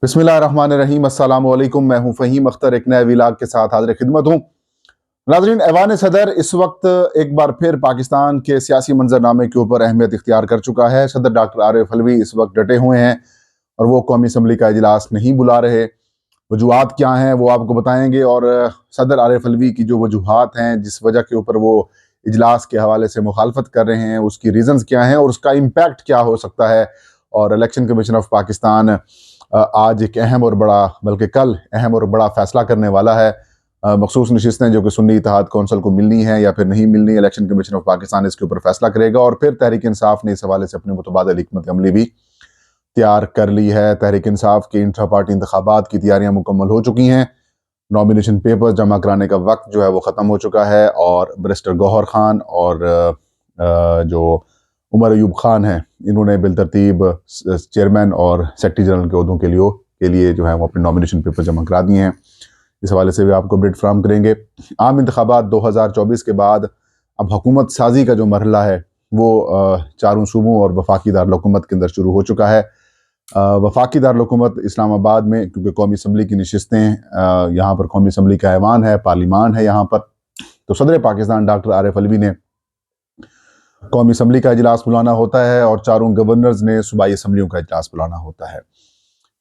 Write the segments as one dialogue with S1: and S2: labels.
S1: बिस्मिल्लाहिर्रहमानिर्रहीम। अस्सलाम वालेकुम। मैं हूं फ़हीम अख्तर, एक नए व्लॉग के साथ हाज़िर खिदमत हूं। नाज़रीन, ऐवान सदर इस वक्त एक बार फिर पाकिस्तान के सियासी मंजरनामे के ऊपर अहमियत इख्तियार कर चुका है। सदर डॉक्टर आरिफ अलवी इस वक्त डटे हुए हैं और वो कौमी असम्बली का इजलास नहीं बुला रहे। वजूहात क्या हैं वो आपको बताएंगे, और सदर आरिफ अलवी की जो वजूहात हैं, जिस वजह के ऊपर वो इजलास के हवाले से मुखालफत कर रहे हैं, उसकी रीज़न्स क्या हैं और उसका इम्पैक्ट क्या हो सकता है। और इलेक्शन कमीशन ऑफ पाकिस्तान आज एक अहम और बड़ा, बल्कि कल अहम और बड़ा फैसला करने वाला है। मखसूस नशिस्तें जो कि सुन्नी इत्तेहाद कौंसिल को मिलनी है या फिर नहीं मिलनी, इलेक्शन कमीशन ऑफ पाकिस्तान इसके ऊपर फैसला करेगा। और फिर तहरीक इंसाफ ने इस हवाले से अपनी मुतबादिल हिकमत अमली भी तैयार कर ली है। तहरीक इंसाफ के इंट्रा पार्टी इंतखाबात की तैयारियां मुकम्मल हो चुकी हैं। नॉमिनेशन पेपर जमा कराने का वक्त जो है वो ख़त्म हो चुका है, और बैरिस्टर गौहर खान और जो उमर अयूब खान हैं, इन्होंने बिलतरतीब चेयरमैन और सेक्रेटरी जनरल के ओहदों के लिए जो है वो अपने नॉमिनेशन पेपर जमा करा दिए हैं। इस हवाले से भी आपको अपडेट फ्राहम करेंगे। आम इंतखाबात 2024 के बाद अब हुकूमत साजी का जो मरहला है वो चारों सूबों और वफाकी दारकूमत के अंदर शुरू हो चुका है। वफाकी दारकूमत इस्लामाबाद में, क्योंकि कौमी असम्बली की नशिस्तें यहाँ पर कौमी असम्बली का ऐवान है, पार्लिमान है यहाँ पर, तो सदर पाकिस्तान डॉक्टर आरिफ अलवी ने कौमी असम्बली का इजलास बुलाना होता है और चारों गवर्नर्स ने सूबाई असम्बलियों का इजलास बुलाना होता है।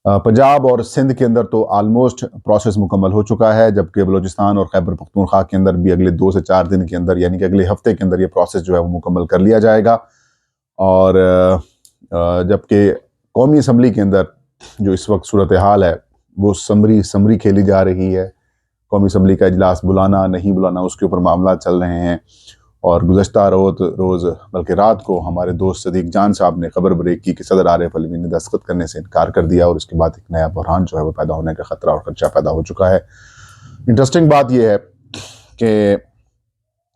S1: पंजाब और सिंध के अंदर तो आलमोस्ट प्रोसेस मुकम्मल हो चुका है, जबकि बलूचिस्तान और खैबर पख्तूनख्वा के अंदर भी अगले 2 से 4 दिन के अंदर, यानी कि अगले हफ्ते के अंदर ये प्रोसेस जो है वो मुकम्मल कर लिया जाएगा। और जबकि कौमी असम्बली के अंदर जो इस वक्त सूरत हाल है वो समरी खेली जा रही है। कौमी असम्बली का इजलास बुलाना नहीं बुलाना, उसके ऊपर मामला चल रहे हैं। और गुज़श्ता रोज़ बल्कि रात को हमारे दोस्त सदीक जान साहब ने खबर ब्रेक की कि सदर आरिफ अलवी ने दस्तखत करने से इनकार कर दिया, और उसके बाद एक नया बहरान जो है वो पैदा होने का ख़तरा और खदशा पैदा हो चुका है। इंटरेस्टिंग बात यह है कि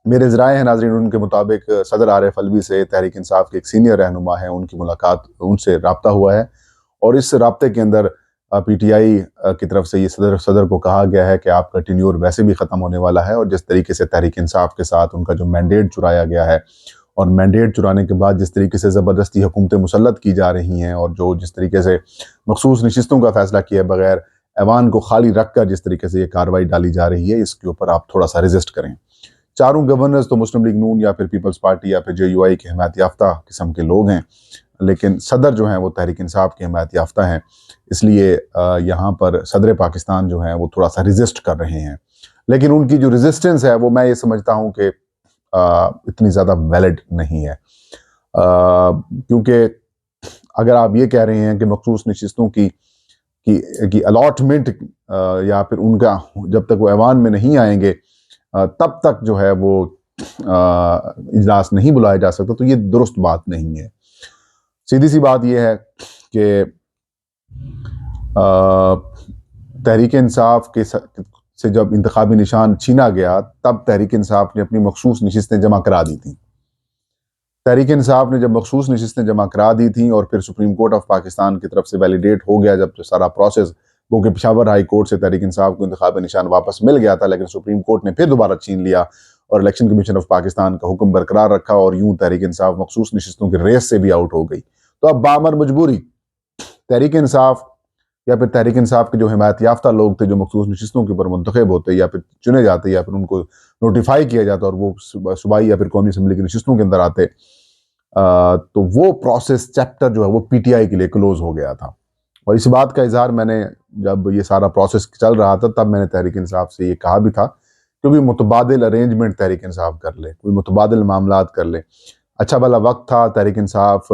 S1: मेरे ज़राए हैं नाज़रीन, उनके मुताबिक सदर आरिफ अलवी से तहरीक इंसाफ के एक सीनियर रहनुमा है, उनकी मुलाकात, उनसे रब्ता हुआ है, और इस रब्ते के अंदर पीटीआई की तरफ से ये सदर को कहा गया है कि आपका टेन्योर वैसे भी ख़त्म होने वाला है, और जिस तरीके से तहरीक इंसाफ के साथ उनका जो मैंडेट चुराया गया है, और मैंडेट चुराने के बाद जिस तरीके से ज़बरदस्ती हुकूमतें मुसल्लत की जा रही हैं, और जो जिस तरीके से मखसूस नशिस्तों का फैसला किए बगैर ऐवान को खाली रख कर जिस तरीके से ये कार्रवाई डाली जा रही है, इसके ऊपर आप थोड़ा सा रजिस्ट करें। चारों गवर्नर्स तो मुस्लिम लीग नून या फिर पीपल्स पार्टी या फिर JUI के हिमायत याफ्ता किस्म के लोग हैं, लेकिन सदर जो हैं वो तहरीक इंसाफ के हिमायत याफ्ता हैं। इसलिए यहाँ पर सदर पाकिस्तान जो है वो थोड़ा सा रजिस्ट कर रहे हैं, लेकिन उनकी जो रेजिस्टेंस है वो मैं ये समझता हूँ कि इतनी ज़्यादा वैलिड नहीं है। क्योंकि अगर आप ये कह रहे हैं कि मखसूस नशिस्तों की अलॉटमेंट या फिर उनका जब तक वो ऐवान में नहीं आएंगे तब तक जो है वो इजलास नहीं बुलाया जा सकता, तो ये दुरुस्त बात नहीं है। सीधी सी बात यह है कि तहरीक इंसाफ से जब इंतखाबी निशान छीना गया, तब तहरीक इंसाफ ने अपनी मखसूस नशिस्तें जमा करा दी थी। तहरीक इंसाफ ने जब मखसूस नशिस्तें जमा करा दी थी और फिर सुप्रीम कोर्ट ऑफ पाकिस्तान की तरफ से वैलिडेट हो गया, जब सारा प्रोसेस, क्योंकि पेशावर हाई कोर्ट से तहरीक इंसाफ को इंतखाबी निशान वापस मिल गया था, लेकिन सुप्रीम कोर्ट ने फिर दोबारा छीन लिया और इलेक्शन कमीशन ऑफ पाकिस्तान का हुक्म बरकरार रखा, और यूं तहरीक इंसाफ मखसूस नशिस्तों की रेस से भी आउट हो गई। तो अब बामर मजबूरी तहरीक इंसाफ या फिर तहरीक इंसाफ के जो हिमायत याफ्ता लोग थे, जो मखसूस नशिस्तों के ऊपर मुंतखब होते या फिर चुने जाते या फिर उनको नोटिफाई किया जाता और वो सूबाई या फिर कौमी असम्बली की नशिस्तों के अंदर आते, तो वो प्रोसेस चैप्टर जो है वो PTI के लिए क्लोज हो गया था। और इस बात का इजहार मैंने, जब ये सारा प्रोसेस चल रहा था, तब मैंने तहरीक इंसाफ से ये कहा भी था कि कोई मुतबादिल अरेंजमेंट तहरीक इंसाफ कर ले, कोई मुतबादिल मामलात कर ले। अच्छा भला वक्त था, तहरीक इंसाफ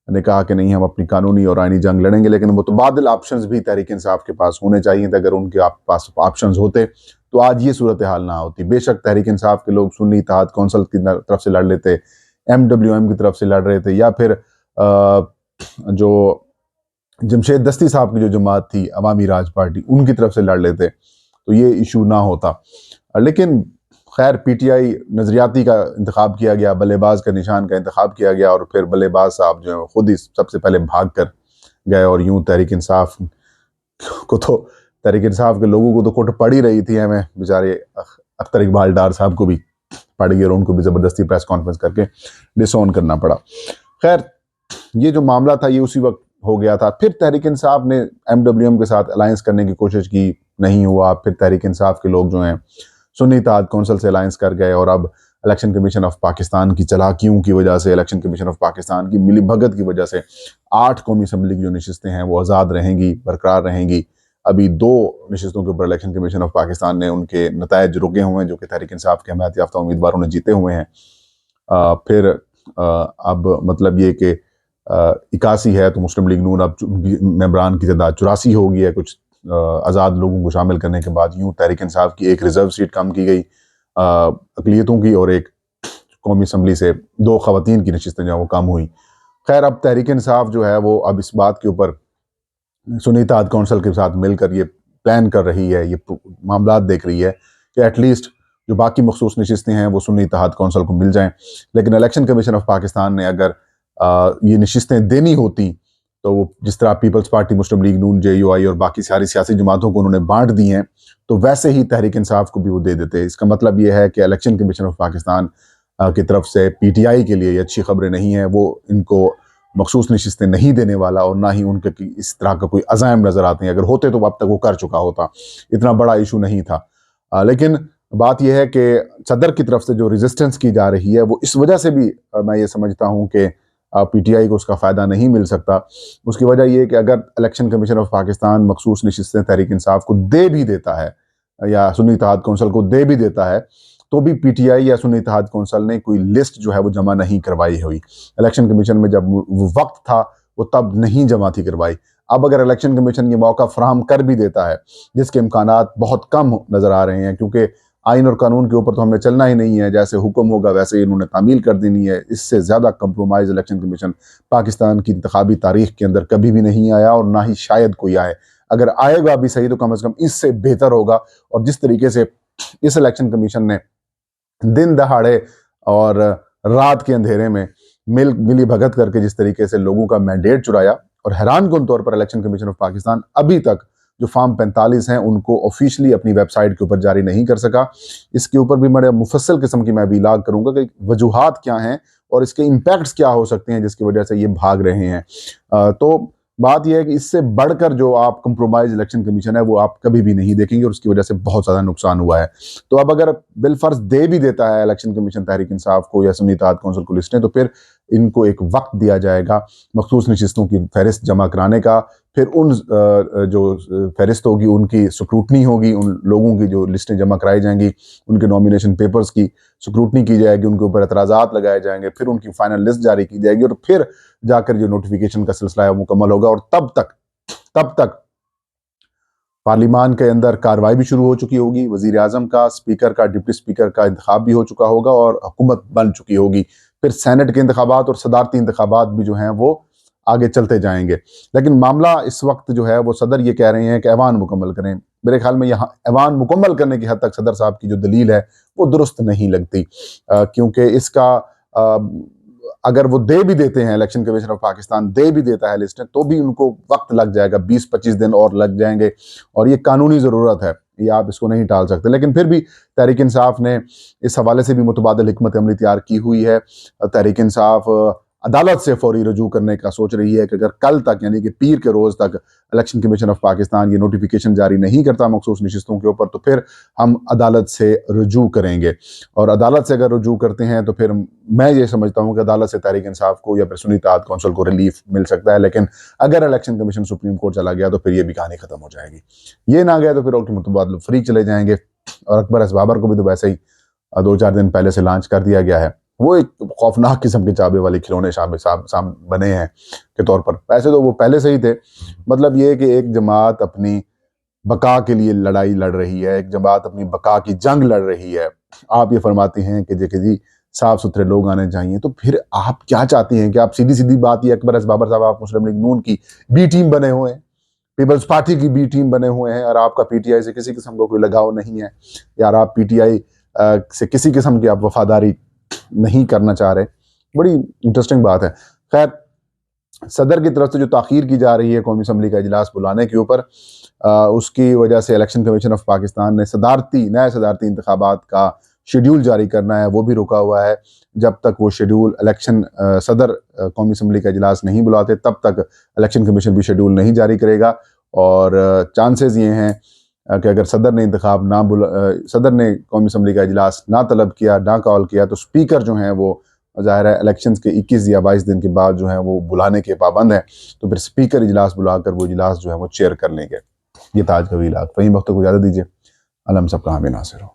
S1: ने कहा कि नहीं, हम अपनी कानूनी और आईनी जंग लड़ेंगे, लेकिन मुतबादिल ऑप्शंस भी तहरीक इंसाफ के पास होने चाहिए थे। अगर उनके पास ऑप्शंस होते तो आज ये सूरत हाल ना होती। बेशक तहरीक इंसाफ के लोग सुन्नी इत्तेहाद कौंसिल की तरफ से लड़ लेते, MWM की तरफ से लड़ रहे थे, या फिर जो जमशेद दस्ती साहब की जो जमात थी अवामी राज पार्टी, उनकी तरफ से लड़ लेते, तो ये इशू ना होता। लेकिन खैर PTI नजरियाती का इंतखाब किया गया, बल्लेबाज का निशान का इंतखाब किया गया, और फिर बल्लेबाज साहब जो है खुद ही सबसे पहले भाग कर गए, और यूं तहरीक इंसाफ के लोगों को तो कोट पड़ ही रही थी, हमें बेचारे अख्तर इकबाल डार साहब को भी पड़ गई और उनको भी ज़बरदस्ती प्रेस कॉन्फ्रेंस करके डिसऑन करना पड़ा। खैर, ये जो मामला था ये उसी वक्त हो गया था, फिर तहरीक इंसाफ ने MWM के साथ अलायंस करने की कोशिश की, नहीं हुआ, फिर तहरीक इंसाफ के लोग जो हैं सुन्नी इत्तेहाद कौंसिल से अलायंस कर गए, और अब इलेक्शन कमीशन ऑफ पाकिस्तान की चालाकियों की वजह से, इलेक्शन कमीशन ऑफ पाकिस्तान की मिलीभगत की वजह से 8 कौमी असम्बली की जो नशिस्तें हैं वो आज़ाद रहेंगी, बरकरार रहेंगी। अभी 2 नशिस्तों के ऊपर इलेक्शन कमीशन ऑफ पाकिस्तान ने उनके नतायज रुके हुए हैं, जो कि तहरीक इंसाफ के हमायत याफ्ता उम्मीदवारों ने जीते हुए हैं। फिर अब मतलब ये कि 81 है तो मुस्लिम लीग नून अब मेंबरान की तादाद 84 हो गई है, कुछ आज़ाद लोगों को शामिल करने के बाद। यूँ तहरीक इंसाफ की एक रिजर्व सीट कम की गई अकलियतों की, और एक कौमी असम्बली से 2 ख़वातीन की नशिस्तें जो वो कम हुई। खैर, अब तहरीक इंसाफ जो है वो अब इस बात के ऊपर सुन्नी इत्तेहाद कौंसिल के साथ मिलकर ये प्लान कर रही है, ये मामला देख रही है कि एटलीस्ट जो बाकी मखसूस नशिस्तें हैं वो सुन्नी इत्तेहाद कौंसिल को मिल जाएं। लेकिन इलेक्शन कमीशन ऑफ पाकिस्तान ने अगर ये नशिस्तें देनी होती तो वो जिस तरह पीपल्स पार्टी, मुस्लिम लीग नून, JUI और बाकी सारी सियासी जमातों को उन्होंने बांट दी हैं, तो वैसे ही तहरीक इंसाफ को भी वो दे देते। इसका मतलब ये है कि इलेक्शन कमीशन ऑफ पाकिस्तान की तरफ से PTI के लिए ये अच्छी खबरें नहीं है। वो इनको मखसूस नशिस्तें नहीं देने वाला, और ना ही उनके इस तरह का कोई अज़ाइम नज़र आते हैं। अगर होते तो अब तक वो कर चुका होता, इतना बड़ा इशू नहीं था। लेकिन बात यह है कि सदर की तरफ से जो रेजिस्टेंस की जा रही है वो इस वजह से भी मैं ये समझता हूँ कि PTI को उसका फ़ायदा नहीं मिल सकता। उसकी वजह यह है कि अगर इलेक्शन कमीशन ऑफ पाकिस्तान मखसूस नशिस्तें तहरीक इंसाफ को दे भी देता है या सुन्नी इत्तेहाद कौंसिल को दे भी देता है, तो भी PTI या सुन्नी इत्तेहाद कौंसिल ने कोई लिस्ट जो है वो जमा नहीं करवाई हुई। इलेक्शन कमीशन में जब वो वक्त था वो तब नहीं जमा थी करवाई। अब अगर इलेक्शन कमीशन ये मौका फराहम कर भी देता है, जिसके इम्कानात बहुत कम नज़र आ रहे हैं, क्योंकि आइन और कानून के ऊपर तो हमने चलना ही नहीं है, जैसे हुक्म होगा वैसे ही इन्होंने तामील कर देनी है। इससे ज़्यादा कंप्रोमाइज़ इलेक्शन कमीशन पाकिस्तान की इंतखाबी तारीख के अंदर कभी भी नहीं आया, और ना ही शायद कोई आए। अगर आएगा भी सही तो कम से कम इससे बेहतर होगा। और जिस तरीके से इस इलेक्शन कमीशन ने दिन दहाड़े और रात के अंधेरे में मिली भगत करके जिस तरीके से लोगों का मैंडेट चुराया, और हैरानकुन तौर पर इलेक्शन कमीशन ऑफ पाकिस्तान अभी तक जो फॉर्म 45 हैं उनको ऑफिशियली अपनी वेबसाइट के ऊपर जारी नहीं कर सका। इसके ऊपर भी बड़े मुफस्सल किस्म की मैं इलाग करूंगा कि वजूहात क्या हैं और इसके इम्पैक्ट्स क्या हो सकते हैं जिसकी वजह से ये भाग रहे हैं। तो बात यह है कि इससे बढ़कर जो आप कंप्रोमाइज इलेक्शन कमीशन है वो आप कभी भी नहीं देखेंगे, और उसकी वजह से बहुत ज़्यादा नुकसान हुआ है। तो अब अगर बिलफर्ज दे भी देता है इलेक्शन कमीशन तहरीक इंसाफ को या सुन्नी इत्तेहाद कौंसिल को लिस्टें, तो फिर इनको एक वक्त दिया जाएगा मखसूस नशिस्तों की फहरिस्त जमा कराने का। फिर उन जो फहरिस्त होगी उनकी स्क्रूटनी होगी, उन लोगों की जो लिस्टें जमा कराई जाएंगी उनके नॉमिनेशन पेपर्स की स्क्रूटनी की जाएगी, उनके ऊपर एतराज़ात लगाए जाएंगे, फिर उनकी फाइनल लिस्ट जारी की जाएगी, और फिर जाकर जो नोटिफिकेशन का सिलसिला है वो मुकम्मल होगा। और तब तक पार्लिमान के अंदर कार्रवाई भी शुरू हो चुकी होगी, वजीर आजम का, स्पीकर का, डिप्टी स्पीकर का इंतखाब भी हो चुका होगा, और हुकूमत बन चुकी होगी। फिर सेनेट के इंतखाबात और सदारती इंतखाबात भी जो हैं वो आगे चलते जाएंगे। लेकिन मामला इस वक्त जो है वो सदर ये कह रहे हैं कि ऐवान मुकम्मल करें। मेरे ख्याल में यहाँ ऐवान मुकम्मल करने की हद तक सदर साहब की जो दलील है वो दुरुस्त नहीं लगती, क्योंकि इसका अगर वो दे भी देते हैं, इलेक्शन कमीशन ऑफ पाकिस्तान दे भी देता है लिस्टें, तो भी उनको वक्त लग जाएगा, 20-25 दिन और लग जाएंगे, और ये कानूनी ज़रूरत है, ये आप इसको नहीं टाल सकते। लेकिन फिर भी तहरीक इंसाफ ने इस हवाले से भी मुतबादिल हिकमत अमली तैयार की हुई है। तहरीक इंसाफ अदालत से फौरी रजू करने का सोच रही है कि अगर कल तक यानी कि पीर के रोज़ तक इलेक्शन कमीशन ऑफ पाकिस्तान ये नोटिफिकेशन जारी नहीं करता मखसूस नशिस्तों के ऊपर, तो फिर हम अदालत से रजू करेंगे। और अदालत से अगर रजू करते हैं तो फिर मैं ये समझता हूँ कि अदालत से तहरीक इंसाफ को या फिर सुन्नी इत्तेहाद कौंसिल को रिलीफ मिल सकता है। लेकिन अगर इलेक्शन कमीशन सुप्रीम कोर्ट चला गया तो फिर ये भी कहानी खत्म हो जाएगी। ये ना गया तो फिर उनके मुतबादिल फ्री चले जाएंगे। और अकबर एस बाबर को भी तो वैसे ही 2-4 दिन पहले से लॉन्च कर दिया गया है। वो एक खौफनाक किस्म के चाबे वाले खिलौने साम बने हैं के तौर पर। वैसे तो वो पहले से ही थे। मतलब ये कि एक जमात अपनी बका के लिए लड़ाई लड़ रही है, एक जमात अपनी बका की जंग लड़ रही है। आप ये फरमाते हैं कि जी साफ सुथरे लोग आने चाहिए, तो फिर आप क्या चाहते हैं कि आप सीधी बात ये अकबर एस बाबर साहब आप मुस्लिम लीग नून की बी टीम बने हुए हैं, पीपल्स पार्टी की बी टीम बने हुए हैं, और आपका PTI से किसी किस्म का कोई लगाव नहीं है, यार आप PTI से किसी किस्म की आप वफादारी नहीं करना चाह रहे। बड़ी इंटरेस्टिंग बात है। खैर, सदर की तरफ से जो ताखीर की जा रही है कौमी असम्बली का इजलास बुलाने के ऊपर, उसकी वजह से इलेक्शन कमीशन ऑफ पाकिस्तान ने नए सदारती इंतखाबात का शेड्यूल जारी करना है वो भी रुका हुआ है। जब तक वो शेड्यूल इलेक्शन सदर कौमी असम्बली का इजलास नहीं बुलाते तब तक इलेक्शन कमीशन भी शेड्यूल नहीं जारी करेगा। और चांसेस ये हैं कि अगर सदर ने इंतखाब ना सदर ने कौमी असम्बली का इजलास ना तलब किया, ना कॉल किया, तो स्पीकर जो हैं वो ज़ाहिर है इलेक्शंस के 21 या 22 दिन के बाद जो है वो बुलाने के पाबंद हैं। तो फिर स्पीकर इजलास बुलाकर वो इजलास जो है वो चेयर कर लेंगे। ये ताज का वीलाग। वहीं वक्त को इजाज़त दीजिए। अल्लाह हम सबका हामी नासिर हो।